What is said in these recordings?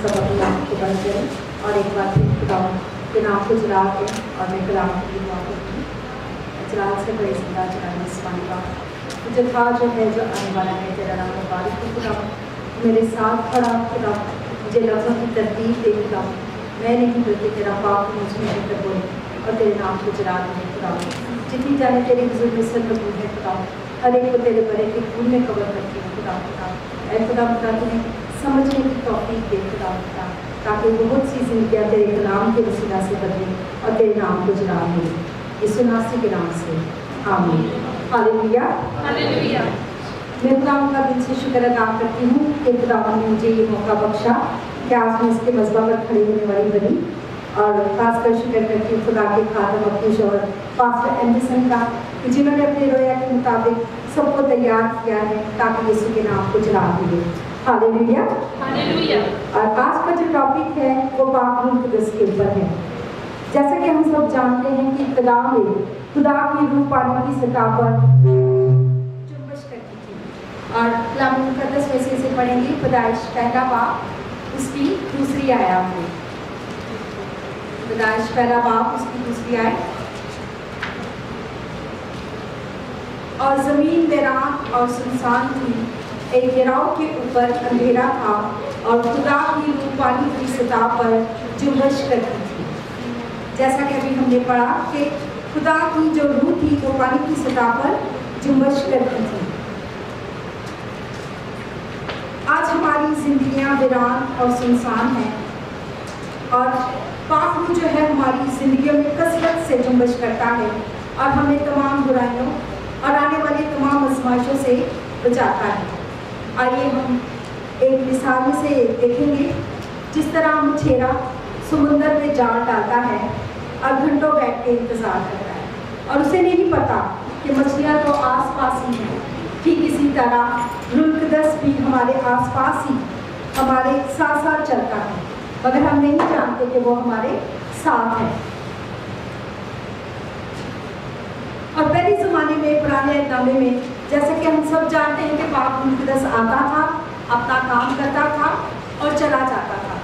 सब अपने आप को बंद करें और एक बार फिर खुदा के नाम को जला दें और मैं कलाम की दुआ करती हूँ। जलाल से बड़े जिंदा जलाने इस्मानी का जो था जो है जो आने वाला है, तेरा नाम मुबारक हो खुदा। मेरे साथ खड़ा खुदा, मुझे लफ्ज़ों की तरतीब दे खुदा। मैं नहीं बल्कि तेरा पाक मुझ में रहकर बोले और तेरे नाम को जला दें खुदा। जितनी जाने तेरे हुज़ूर में सरबूर है खुदा, हर एक को तेरे बड़े के खून में कवर करती हूँ खुदा। ऐ खुदा तुम्हें समझने की तौफीक दे खुदा, ताकि बहुत सी जिंदगियाँ तेरे कलाम के वसीला से बदलें और तेरे नाम को जला दें। यीशु मसीह के नाम से आमीन। Hallelujah hallelujah. मैं खुदा का दिल से शुक्र अदा करती हूँ कि खुदा ने मुझे ये मौका बख्शा कि आज मैं इसके मज़बा पर खड़ी होने वाली बनी। और खासकर शुक्र करती हूँ खुदा के खादम अब्दुश और पास्टर एंडरसन का, जिन्होंने अपने रोया के मुताबिक सबको तैयार किया है ताकि यीशु के नाम को जला दिए। Hallelujah hallelujah. और आज का जो टॉपिक है वो पाक रूह कुदस के ऊपर है। जैसा कि हम सब जानते हैं कि इब्तिदा में खुदा की रूह पानी की सतह पर जुम्बश करती थी। और कलाम मुक़द्दस में से इसे पढ़ेंगे पैदाइश पहला बाब उसकी दूसरी आयत में। पैदाइश पहला बाब उसकी दूसरी आयत। और ज़मीन वीरान और सुनसान थी, एक गिराव के ऊपर अंधेरा था और खुदा की रूह पानी की सतह पर जुम्बश करती थी। जैसा कि अभी हमने पढ़ा कि खुदा की जो रूह थी वो पानी की सतह पर जुम्बश करती थी। आज हमारी जिंदगियां वीरान और सुनसान हैं और पाक रूह जो है हमारी जिंदगियों में कसरत से जुम्बश करता है और हमें तमाम बुराइयों और आने वाली तमाम आजमाइशों से बचाता है। आइए हम एक मिसाल से देखेंगे जिस तरह मछेरा समुंदर में जाल डालता है और घंटों बैठ के इंतज़ार करता है और उसे नहीं पता कि मछलियाँ तो आसपास ही हैं। ठीक इसी तरह रूह कुदस भी हमारे आसपास ही हमारे साथ साथ चलता है, मगर हम नहीं जानते कि वो हमारे साथ है। और पहले ज़माने में पुराने अहदनामे में जैसे कि हम सब जानते हैं कि पाक रूह कुदस आता था, अपना काम करता था और चला जाता था,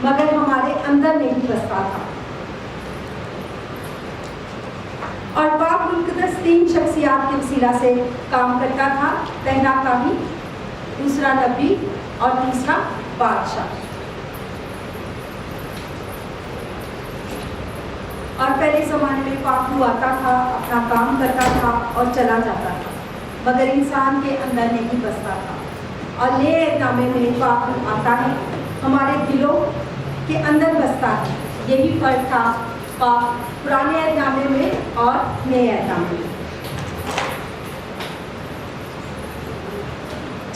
मगर हमारे अंदर नहीं बसता था। और पाक रूह कुदस 3 शख्सियात के वसीला से काम करता था, पहला काहिन, दूसरा नबी और तीसरा बादशाह। और पहले ज़माने में पाक रूह आता था, अपना काम करता था और चला जाता था, मगर इंसान के अंदर नहीं बसता था। और नए अहदनामे में पाक रूह आता है, हमारे दिलों के अंदर बसता है। यही फ़र्क था पुराने अहदनामे में और नए अहदनामे में।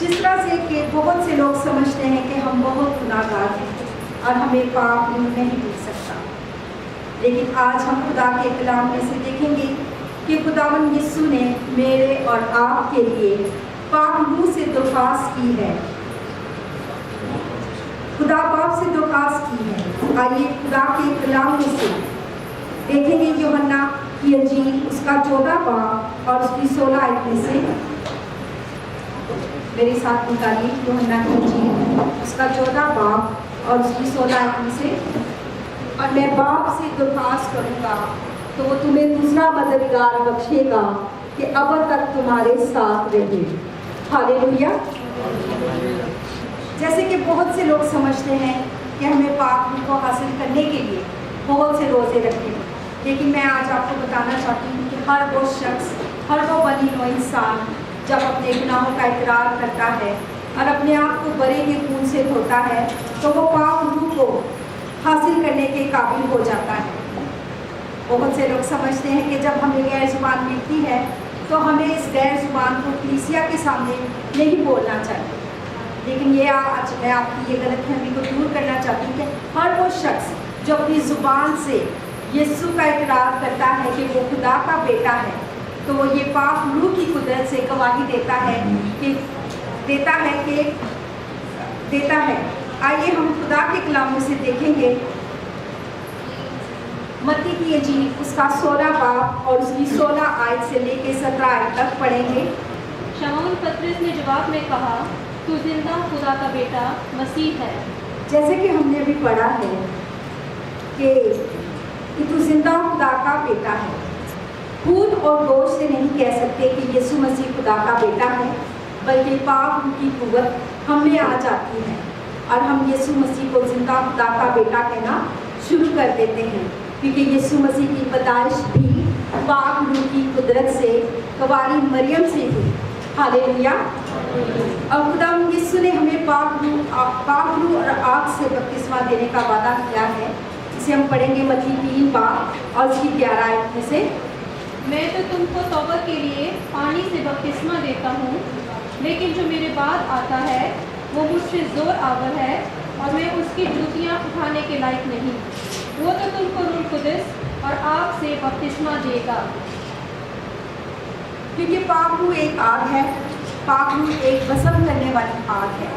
जिस तरह से कि बहुत से लोग समझते हैं कि हम बहुत गुनाहगार हैं और हमें पाक रूह नहीं मिल सकता, लेकिन आज हम खुदा के कलाम में से देखेंगे कि खुदावंद यीशु ने मेरे और आपके लिए पाक रूह से दरख्वास्त की है, खुदा बाप से दरख्वास्त की है। आइए खुदा के कलाम में से देखेंगे यूहन्ना की इंजील उसका 14 बाब और उसकी 16 आयत में से। मेरे साथ निकालिए यूहन्ना की इंजील उसका 14 बाब और उसकी 16 आयत में से। और मैं बाप से दरख्वास्त करूँगा तो वो तुम्हें दूसरा मददगार बख्शेगा कि अब तक तुम्हारे साथ रहे। हालेलुया। जैसे कि बहुत से लोग समझते हैं कि हमें पाक रूह को हासिल करने के लिए बहुत से रोज़े रखने हैं, लेकिन मैं आज आपको बताना चाहती हूँ कि हर वो शख्स, हर वो बनी हुआ इंसान जब अपने गुनाहों का इकरार करता है और अपने आप को बरे के खून से धोता है तो वो पाक रूह को हासिल करने के काबिल हो जाता है। बहुत से लोग समझते हैं कि जब हमें गैर ज़ुबान मिलती है तो हमें इस गैर ज़ुबान को कलीसिया के सामने नहीं बोलना चाहिए, लेकिन ये आज मैं आपकी ये गलतफहमी को दूर करना चाहती हूँ कि हर वो शख्स जो अपनी ज़ुबान से यीशु का इकरार करता है कि वो खुदा का बेटा है, तो वो ये पाक रूह की कुदरत से गवाही देता है। आइए हम खुदा के कलाम में से देखेंगे मत्ती की इंजील उसका 16 बाब और उसकी 16 आयत से लेकर 17 आयत तक पढ़ेंगे। शमौन पतरस ने जवाब में कहा, तू जिंदा खुदा का बेटा मसीह है। جیسے کہ ہم نے ابھی پڑھا ہے کہ تو زندہ خدا کا بیٹا ہے. خون اور گوشت سے نہیں کہہ سکتے کہ یسوع مسیح خدا کا بیٹا ہے، بلکہ پاک روح کی قوت ہم میں آ جاتی ہے اور ہم یسوع مسیح کو زندہ خدا کا بیٹا کہنا شروع کر دیتے ہیں، کیونکہ یسوع مسیح کی پیدائش بھی پاک روح کی قدرت سے کنواری مریم سے ہوئی. ہاللیلویا. اور خدا یسوع نے ہمیں پاک روح اور آگ سے بپتسمہ دینے کا وعدہ کیا ہے. اسے ہم پڑھیں گے متی 3 باب اور اس کی 11 آیت میں سے. میں تو تم کو توبہ کے لیے پانی سے بپتسمہ دیتا ہوں، لیکن جو میرے بعد آتا ہے وہ مجھ سے زور آور ہے اور میں اس کی جوتیاں اٹھانے کے لائق نہیں. وہ تو تم کو روح القدس اور آگ سے بپتسمہ دے گا. کیونکہ پاک روح ایک آگ ہے، پاک روح ایک بسم کرنے والی آگ ہے.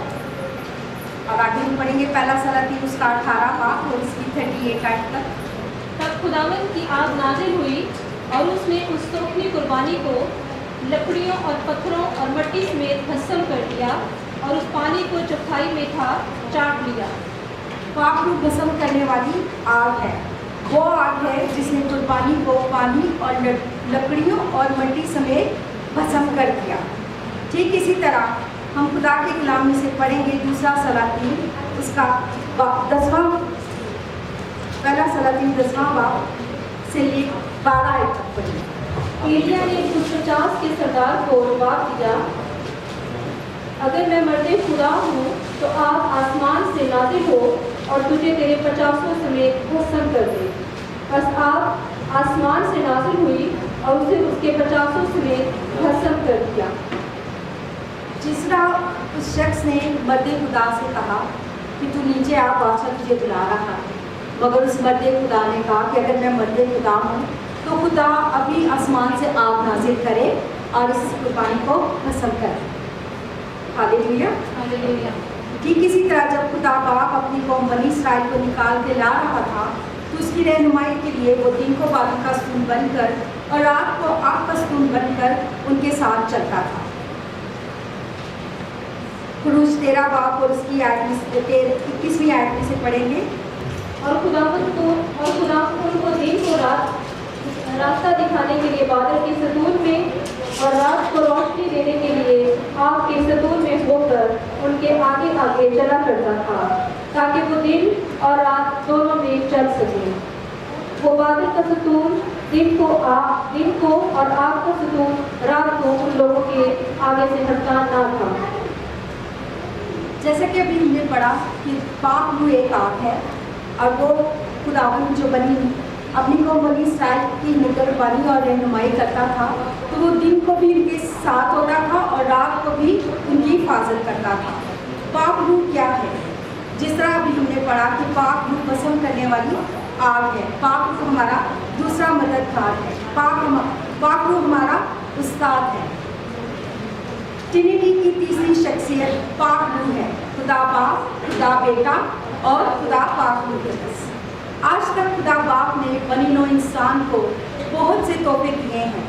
اور آگے ہم پڑھیں گے پہلا سلاطین اس کا 18 باب اور اس کی 38 آیت تک. تب خداوند کی آگ نازل ہوئی اور اس نے اس کو اپنی قربانی کو لکڑیوں اور پتھروں اور مٹی سمیت بھسم کر دیا اور اس پانی کو جو کھائی میں تھا چاٹ لیا. پاک روح بسم کرنے والی آگ ہے. وہ آگ ہے جس نے قربانی کو پانی اور لکڑیوں اور مٹی سمیت بھسم کر دیا. ٹھیک اسی طرح ہم خدا کے کلام میں سے پڑھیں گے دوسرا سلاطین اس کا 10واں پہلا سلاطین 10واں باب سے لے 12 آیت تک پڑھیں گے. ایلیا نے 150 کے سردار کو جواب دیا، اگر میں مرد خدا ہوں تو آپ آسمان سے نازل ہو اور تجھے تیرے 50 سمیت بھسم کر دے. بس آپ آسمان سے نازل ہوئی اور اسے اس کے 50 سمیت بھسم کر دیا. جس طرح اس شخص نے مرد خدا سے کہا کہ تو نیچے آ، بادشاہ تجھے بلا رہا ہے، مگر اس مرد خدا نے کہا کہ اگر میں مرد خدا ہوں تو خدا ابھی آسمان سے آگ نازل کرے اور اس قربانی کو بھسم کرے. ہاللیلویا. ہاللیلویا. ٹھیک اسی طرح جب خدا باپ اپنی قوم بنی اسرائیل کو نکال کے لا رہا تھا تو اس کی رہنمائی کے لیے وہ دن کو بادل کا ستون بن کر اور رات کو آگ کا ستون بن کر ان کے ساتھ چلتا تھا. خروج 13 باب اور اس کی 21ویں آیت میں سے پڑھیں گے. اور خداوند ان کو دن کو راستہ دکھانے کے لیے بادل کے ستون میں اور رات کو روشنی دینے کے لیے آگ کے ستون میں ہو کر ان کے آگے آگے چلا کرتا تھا، تاکہ وہ دن اور رات دونوں میں چل سکے. وہ بادل کا ستون دن کو اور آگ کا ستون رات کو ان لوگوں کے آگے سے ہٹتا نہ تھا. جیسا کہ ابھی ہم نے پڑھا کہ پاک روح ایک آگ ہے اور وہ خداوند جو اپنی قوم بنی اسرائیل کی نگہبانی اور رہنمائی کرتا تھا تو وہ دن کو بھی ان کے ساتھ ہوتا تھا اور رات کو بھی ان کی حفاظت کرتا تھا. پاک روح کیا ہے؟ جس طرح ابھی ہم نے پڑھا کہ پاک روح بسم کرنے والی آگ ہے. پاک روح ہمارا دوسرا مددگار ہے. پاک روح ہمارا استاد ہے. ٹرینٹی کی تیسری شخصیت پاک روح ہے. خدا باپ، خدا بیٹا اور خدا پاک روح القدس. آج تک خدا باپ نے بنی نوع انسان کو بہت سے تحفے دیے ہیں،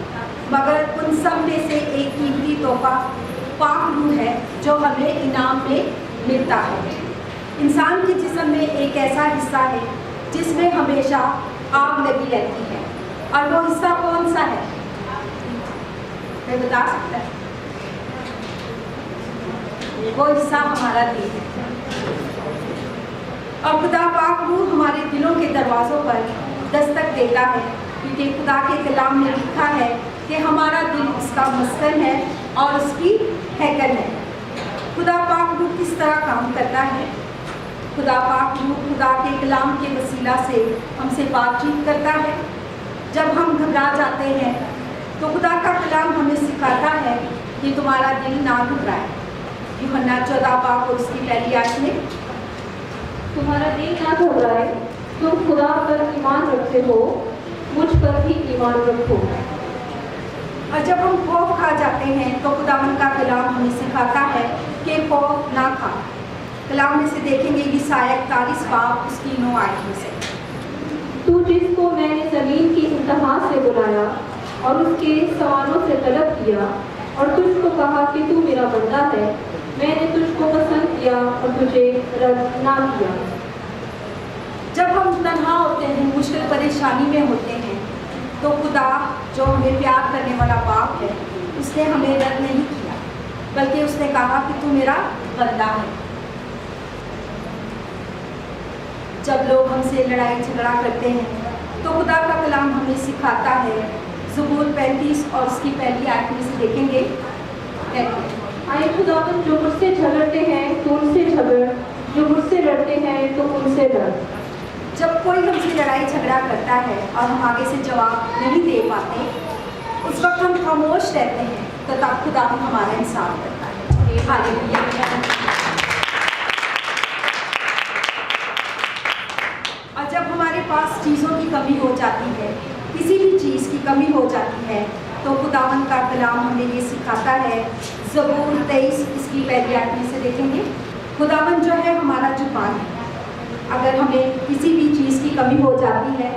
مگر ان سب میں سے ایک قیمتی تحفہ پاک روح ہے جو ہمیں انعام میں ملتا ہے. انسان کے جسم میں ایک ایسا حصہ ہے جس میں ہمیشہ آگ لگی رہتی ہے، اور وہ حصہ کون سا ہے؟ میں بتا سکتا ہے؟ وہ حصہ ہمارا دل ہے. اور خدا پاک روح ہمارے دلوں کے دروازوں پر دستک دیتا ہے، کیونکہ خدا کے کلام میں لکھا ہے کہ ہمارا دل اس کا مسکن ہے اور اس کی ہیکل ہے. خدا پاک روح کس طرح کام کرتا ہے؟ خدا پاک روح خدا کے کلام کے وسیلہ سے ہم سے بات چیت کرتا ہے. جب ہم گھبرا جاتے ہیں تو خدا کا کلام ہمیں سکھاتا ہے کہ تمہارا دل نہ گھبرائے. یوحنا 14 باب اور اس کی پہلی آیت میں تمہارا دل نہ گھبرائے، تم خدا پر ایمان رکھتے ہو، مجھ پر بھی ایمان رکھو. اور جب ہم خوف کھا جاتے ہیں تو خداوند کا کلام ہمیں سکھاتا ہے کہ خوف نہ کھا. کلام میں سے دیکھیں گے یسایہ 41 باب اس کی 9 آیت میں سے. تو جس کو میں نے زمین کی انتہا سے بلایا اور اس کے سوالوں سے طلب کیا اور تجھ کو کہا کہ تو میرا بندہ ہے، میں نے تجھ کو پسند کیا दिया और तुझे रद्द ना किया। जब हम तन्हा होते हैं, मुश्किल परेशानी में होते हैं, तो खुदा जो हमें प्यार करने वाला बाप है, उसने हमें रद्द नहीं किया, बल्कि उसने कहा कि तू मेरा बंदा है। जब लोग हमसे लड़ाई झगड़ा करते हैं तो खुदा का कलाम हमें सिखाता है। ज़बूर 35 और उसकी पहली आयत में से देखेंगे। आए खुदावन, जो मुझसे झगड़ते हैं तो उनसे झगड़, जो मुझसे लड़ते हैं तो उनसे लड़। जब कोई हमसे लड़ाई झगड़ा करता है और हम आगे से जवाब नहीं दे पाते, उस वक्त हम खामोश रहते हैं, तो तब खुदा हमारा इंसाफ करता है। हालेलुया। और जब हमारे पास चीज़ों की कमी हो जाती है, किसी भी चीज़ की कमी हो जाती है, तो खुदावन का कलाम हमें ये सिखाता है। ज़बूर 23 इसकी पहली आयत में से देखेंगे। खुदावन जो है हमारा जुबान है। अगर हमें किसी भी चीज़ की कमी हो जाती है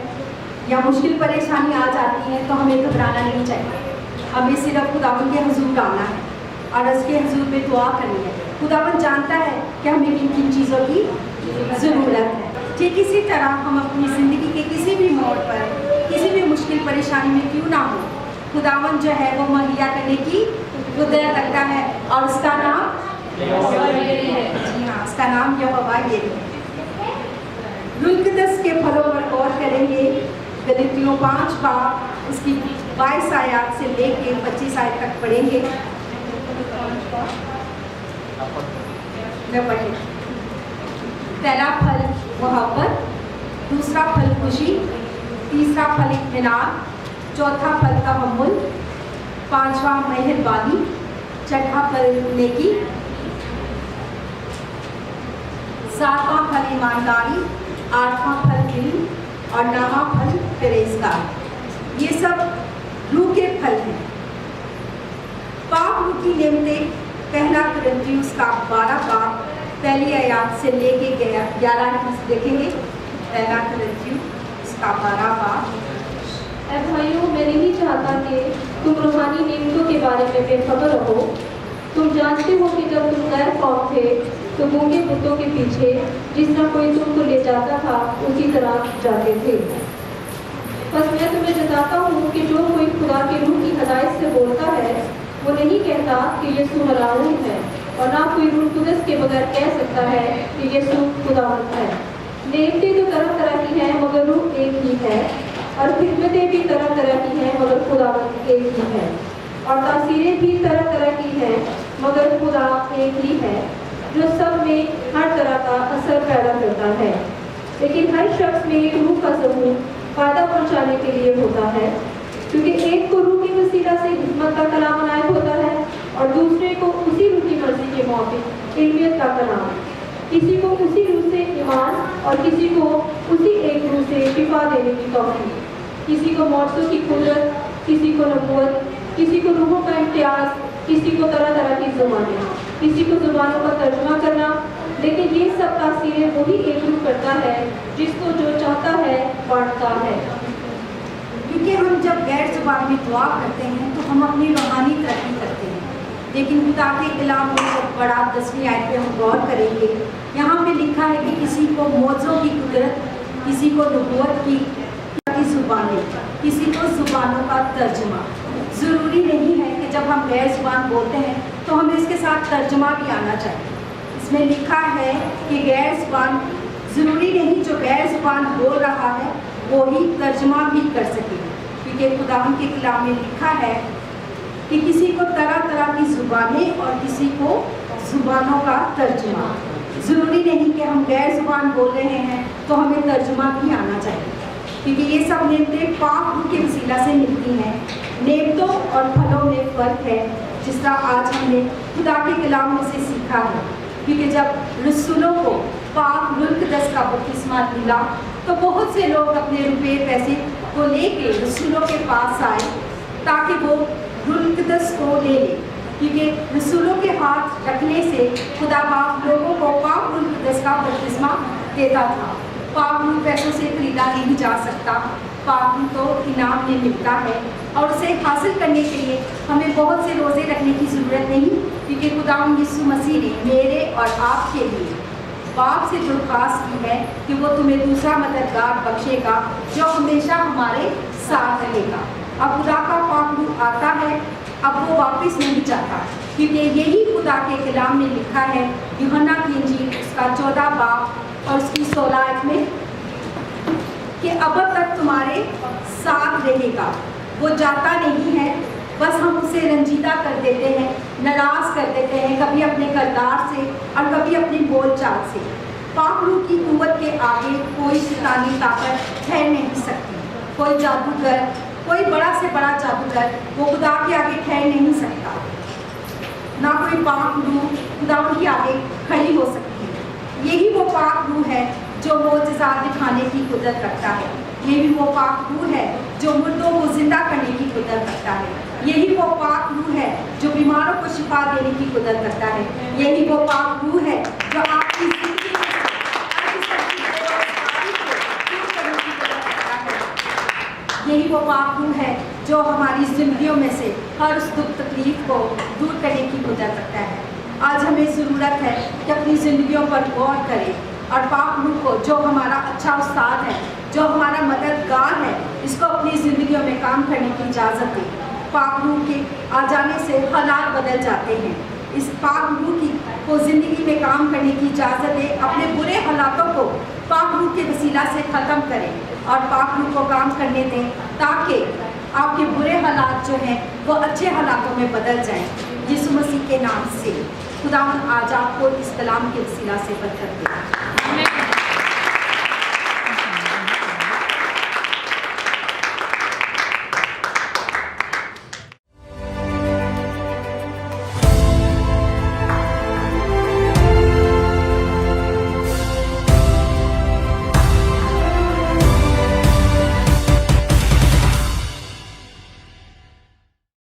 या मुश्किल परेशानी आ जाती है, तो हमें घबराना नहीं चाहिए। हमें सिर्फ खुदावन के हुजूर आना है और उसके हुजूर में दुआ करनी है। खुदावन जानता है कि हमें किन किन चीज़ों की ज़रूरत है। ठीक इसी तरह हम अपनी ज़िंदगी के किसी भी मोड़ पर, किसी भी मुश्किल परेशानी में क्यों ना हो, खुदावन जो है वो मुहैया करने की कुदरत रखता है, और उसका नाम जी हाँ, उसका नाम यहोवा यिरे है। रुल्कदस के फलों पर गौर करेंगे। गलतियों 5 बाब उसकी 22 आयत से लेके 25 आयत तक पढ़ेंगे। मैं पढ़े। पहला फल मोहब्बत, दूसरा फल खुशी, तीसरा फल इत्मीनान, चौथा फल तहम्मुल, पांचवा मेहरबानी, छठा फल नेकी, सातवां फल ईमानदारी, आठवां फल इल्म और नौवां फल परहेज़गारी। ये सब रूह के फल हैं। पाक रूह की नेमतें पहला कुरिन्थियों का 12 बाब पहली आयत से लेके 11 देखेंगे। पहला कुरिन्थियों का 12 बाब। ऐ भाइयों, मैं नहीं चाहता कि तुम रूहानी नेमतों के बारे में बेखबर रहो। तुम जानते हो कि जब तुम गैर कौम थे तो गूंगे बुतों के पीछे जिस तरह कोई तुमको ले जाता था, उसी तरह जाते थे। बस मैं तुम्हें जताता हूँ कि जो कोई खुदा के रूह की हदायत से बोलता है, वो नहीं कहता कि यीशु मलाऊन है, और ना कोई रूह कुदस के बगैर कह सकता है कि यीशु खुदावंद है। नेमतें तो तरह तरह की हैं, मगर रूह एक ही है, और खिदमतें भी तरह तरह की हैं, मगर खुदावंद एक ही है, और तासीरें भी तरह तरह की हैं, मगर खुदा एक ही है, जो सब में हर तरह का असर पैदा करता है। लेकिन हर शख्स में एक रूह का समूह फायदा पहुंचाने के लिए होता है, क्योंकि एक को रूह की वसीला से हिकमत का कलाम अनायत होता है और दूसरे को उसी रूह की मर्जी के मुताबिक इल्मियत का कलाम, किसी को उसी रूह से ईमान और किसी को उसी एक रूह से शिफा देने की तौफीक, किसी को मौजों की कुदरत, किसी को नबूवत, किसी को रूहों का इम्तियाज, किसी को तरह तरह की ज़ुबानें, किसी को ज़ुबानों का तर्जुमा करना। लेकिन ये सब तासीरें वही एक रूह करता है जिसको जो चाहता है बांटता है। क्योंकि हम जब गैर ज़ुबान में दुआ करते हैं तो हम अपनी रूहानी तरक्की करते हैं। लेकिन खुदा के कलाम में जब बड़ा 10वीं आयत पे हम गौर करेंगे, यहाँ पे लिखा है कि किसी को मौजों की कुदरत, किसी को नबूवत की ज़ुबानें, किसी को ज़ुबानों का तर्जुमा। ज़रूरी नहीं है कि जब हम गैर ज़ुबान बोलते हैं तो हमें इसके साथ तर्जुमा भी आना चाहिए। इसमें लिखा है कि गैर ज़ुबान, ज़रूरी नहीं जो गैर ज़ुबान बोल रहा है वो ही तर्जुमा भी कर सके, क्योंकि खुदावंद के कलाम में लिखा है कि किसी को तरह तरह की ज़ुबानें और किसी को ज़ुबानों का तर्जुमा। ज़रूरी नहीं कि हम गैर ज़ुबान बोल रहे हैं तो हमें तर्जुमा भी आना चाहिए, क्योंकि ये सब नेमतें पाक रूह के वसीला से मिलती हैं। नेमतों और फलों में फ़र्क है, जिस तरह आज हमने खुदा के कलाम में से सीखा है। क्योंकि जब रसूलों को पाक रुल्कदस का बपतिस्मा मिला तो बहुत से लोग अपने रुपये पैसे को लेके रसूलों के पास आए ताकि वो रुल्कदस को ले लें, क्योंकि रसूलों के हाथ रखने से खुदा बाप लोगों को पाक रुल्कदस का बपतिस्मा देता था। पाक रूह पैसों से खरीदा नहीं जा सकता, पाक रूह तो इनाम में मिलता है। और उसे हासिल करने के लिए हमें बहुत से रोज़े रखने की ज़रूरत नहीं, क्योंकि खुदावंद यीशु मसीह ने मेरे और आपके लिए बाप से दरख्वास्त की है कि वो तुम्हें दूसरा मददगार बख्शेगा जो हमेशा हमारे साथ रहेगा। अब खुदा का पाक रूह आता है, अब वो वापस नहीं जाता, क्योंकि यही खुदा के कलाम में लिखा है यूहन्ना की इंजील उसका 14 बाब और उसकी 16 आयत में कि अब तक तुम्हारे साथ रहेगा। वो जाता नहीं है, बस हम उसे रंजीदा कर देते हैं, नाराज़ कर देते हैं, कभी अपने किरदार से और कभी अपनी बोलचाल से। पाक रूह की कुव्वत के आगे कोई शैतानी ताकत ठहर नहीं सकती। कोई जादूगर, कोई बड़ा से बड़ा जादूगर वो खुदा के आगे ठहर नहीं सकता। ना कोई पाक रूह खुदा के आगे खड़ी हो सकती है। यही वो पाक रूह है जो मोजज़ात दिखाने की कुदरत रखता है। यही वो पाक रूह है जो मुर्दों को जिंदा करने की कुदरत रखता है। यही वो पाक रूह है जो बीमारों को शिफा देने की कुदरत रखता है। यही वो पाक रूह है जो आपकी जिंदगी में यही वो पाक रूह है जो हमारी जिंदगियों में से हर उस दुख तकलीफ को दूर करने की कुदरत रखता है। आज हमें ज़रूरत है कि अपनी ज़िंदगियों पर गौर करें और पाक रूह को, जो हमारा अच्छा उस्ताद है, जो हमारा मददगार है, इसको अपनी ज़िंदगियों में काम करने की इजाज़त दें। पाक रूह के आ जाने से हालात बदल जाते हैं। इस पाक रूह की को ज़िंदगी में काम करने की इजाज़त दें। अपने बुरे हालातों को पाक रूह के वसीला से ख़त्म करें और पाक रूह को काम करने दें, ताकि आपके बुरे हालात जो हैं वो अच्छे हालातों में बदल जाएं। यीशु मसीह के नाम से खुदावंद आज आपको इस कलाम के वसीला से बरकत दे।